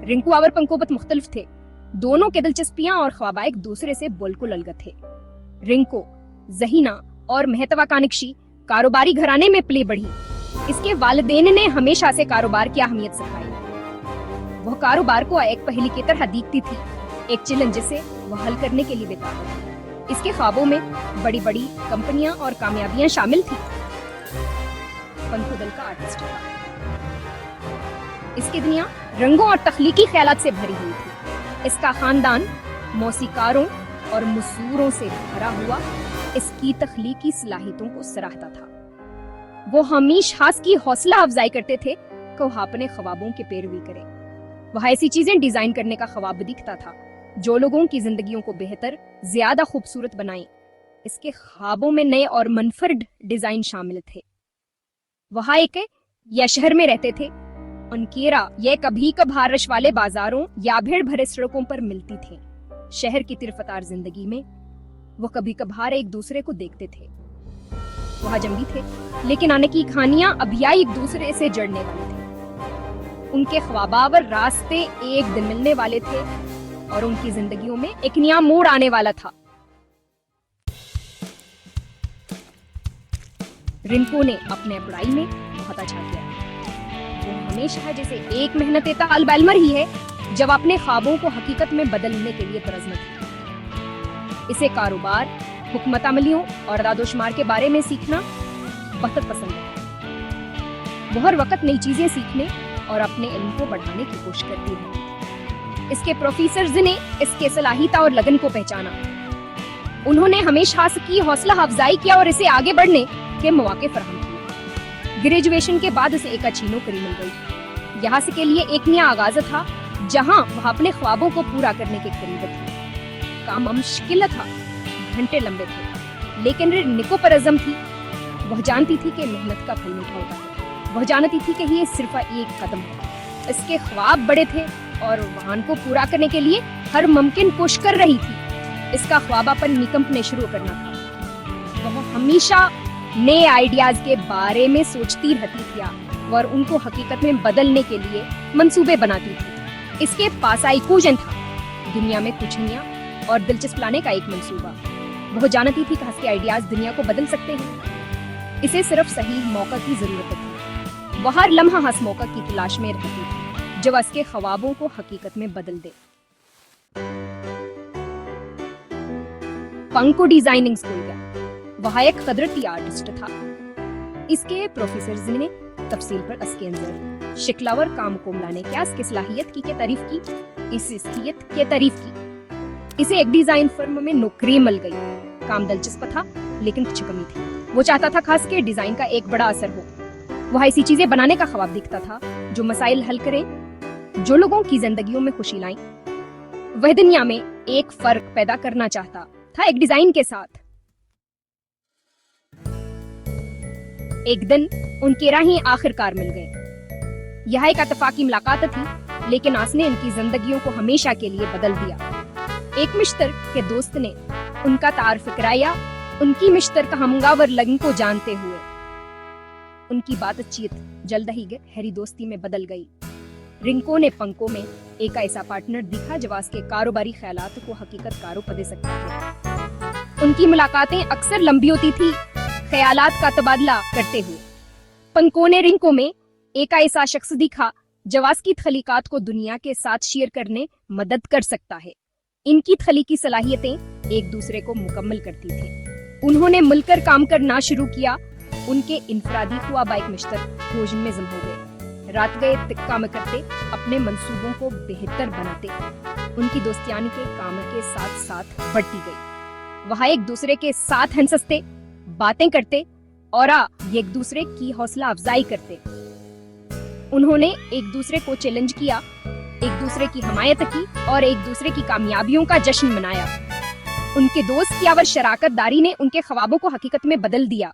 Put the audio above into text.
रिंकू और पंकोबत मुख्तलिफ थे। दोनों के दिलचस्पियां और ख्वाबा एक दूसरे से बिल्कुल अलग थे। रिंकू, जहीना और महतवा कानिक्शी कारोबारी घराने में पली बढ़ी। इसके वालिदैन ने हमेशा से कारोबार की अहमियत सिखाई। वह कारोबार को एक पहेली की तरह देखती थी, एक चैलेंज जिसे वह हल करने के लिए बेताब थी। इसके ख्वाबों में बड़ी बड़ी कंपनियां और कामयाबियां शामिल थी। पंखो दिल का आर्टिस्ट था। इसकी दुनिया रंगों और तख्लीकी ख्यालात से भरी हुई थी। इसका खानदान मौसीकारों और मसूरों से भरा हुआ इसकी तख्लीकी सलाहियतों को सराहता था। वो हमेशा की हौसला अफजाई करते थे कि वह अपने ख्वाबों की पैरवी करे। वह ऐसी चीजें डिजाइन करने का ख्वाब दिखता था जो लोगों की जिंदगियों को बेहतर, ज्यादा खूबसूरत बनाए। इसके ख्वाबों में नए और मनफरद डिजाइन शामिल थे। वह एक या शहर में रहते थे। उनकेरा ये कभी कभार रश वाले बाजारों या भीड़ भरे सड़कों पर मिलती थे। शहर की तिरफतार जिंदगी में वो कभी कभार एक दूसरे को देखते थे। वह जंगी थे, लेकिन आने की कहानियां अभिया एक दूसरे से जड़ने वाले थे। उनके ख्वाबावर रास्ते एक दिन मिलने वाले थे और उनकी जिंदगियों में एक नया मोड़ आने वाला था। रिंकू ने अपने पढ़ाई में बहुत अच्छा किया। वो हमेशा जैसे एक मेहनत तालिब इल्म ही है जब अपने ख्वाबों को हकीकत में बदलने के लिए प्रजमत है। इसे कारोबार, हुकूमत अमलियों और दादोशुमार के बारे में सीखना बहुत पसंद है। वो हर वक्त नई चीजें सीखने और अपने इल्म को बढ़ाने की कोशिश करती है। इसके प्रोफेसर्स ने इसके सलाहियत और लगन को पहचाना। उन्होंने हमेशा की हौसला अफजाई किया और इसे आगे बढ़ने के मौके फराहम किए। ग्रेजुएशन के बाद उसे एक अच्छी नौकरी मिल गई। यहाँ से के लिए एक नया आगाज था जहाँ वह अपने ख्वाबों को पूरा करने के करीब थी। काम मुश्किल था, घंटे लंबे थे, लेकिन रिंकू पर अज़म थी। वह जानती थी कि मेहनत का फल मीठा होता है। वह जानती थी कि ये सिर्फ एक कदम है। इसके ख्वाब बड़े थे और वहां को पूरा करने के लिए हर मुमकिन कोशिश कर रही थी। इसका ख्वाबापन निकंपने शुरू करना था। वह हमेशा नए आइडियाज के बारे में सोचती रहती थी और उनको हकीकत में बदलने के लिए मंसूबे बनाती थी। इसके पास आइकूजन था, दुनिया में कुछ नया और दिलचस्प लाने का एक मंसूबा। वह जानती थी कि इसके आइडियाज दुनिया को बदल सकते हैं। इसे सिर्फ सही मौका की जरूरत थी। वह हर लम्हा हंस मौका की तलाश में रहती थी जब इसके ख्वाबों को हकीकत में बदल दे। पंको डिजाइनिंग स्कूल गया। वह एक कुदरती आर्टिस्ट था। इसके प्रोफेसर्स ने तफसील पर इसके अंदर शिकलावर काम को मिलाने क्या इसकी सलाहियत की तारीफ की। इस सलाहियत की तारीफ की। इसे एक डिजाइन फर्म में नौकरी मिल गई। काम दिलचस्प था, लेकिन कुछ कमी थी। वो चाहता था खास के डिजाइन का एक बड़ा असर हो। वह ऐसी चीजें बनाने का ख्वाब दिखता था जो मसाइल हल करें, जो लोगों की जिंदगियों में खुशी लाएं। वह दुनिया में एक फर्क पैदा करना चाहता था एक डिजाइन के साथ। एक दिन उनके राहें आखिरकार मिल गए। यह एक इत्तेफाकी मुलाकात थी, लेकिन उसने इनकी जिंदगियों को हमेशा के लिए बदल दिया। एक मिश्तर के दोस्त ने उनका तारुफ कराया। उनकी मिश्तर का हमगावर लगन को जानते हुए उनकी बातचीत जल्द ही गहरी दोस्ती में बदल गई। रिंकू ने पंको में एक ऐसा पार्टनर दिखा जो उसके कारोबारी ख्यालात को हकीकत कारो दे सकता है। उनकी मुलाकातें अक्सर लंबी होती थी, ख्यालात का तबादला करते हुए। पंको ने रिंकू में एक ऐसा शख्स दिखा जो उसकी तख्लीकात को दुनिया के साथ शेयर करने मदद कर सकता है। इनकी तख्लीकी सलाहियतें एक दूसरे को मुकम्मल करती थी। उन्होंने मिलकर काम करना शुरू किया। उनके इनफरादी ख्वाब एक मिश्तर भोजन में जम हो गए। रात गए काम करते, अपने मंसूबों को बेहतर बनाते। उनकी दोस्तियानी के काम के साथ साथ बढ़ती गई। वह एक दूसरे के साथ हंसते, बातें करते और एक दूसरे की हौसला अफजाई करते। उन्होंने एक दूसरे को चैलेंज किया, एक दूसरे की हमायत की और एक दूसरे की कामयाबियों का जश्न मनाया। उनके दोस्त यावर शराकत दारी ने उनके ख्वाबों को हकीकत में बदल दिया।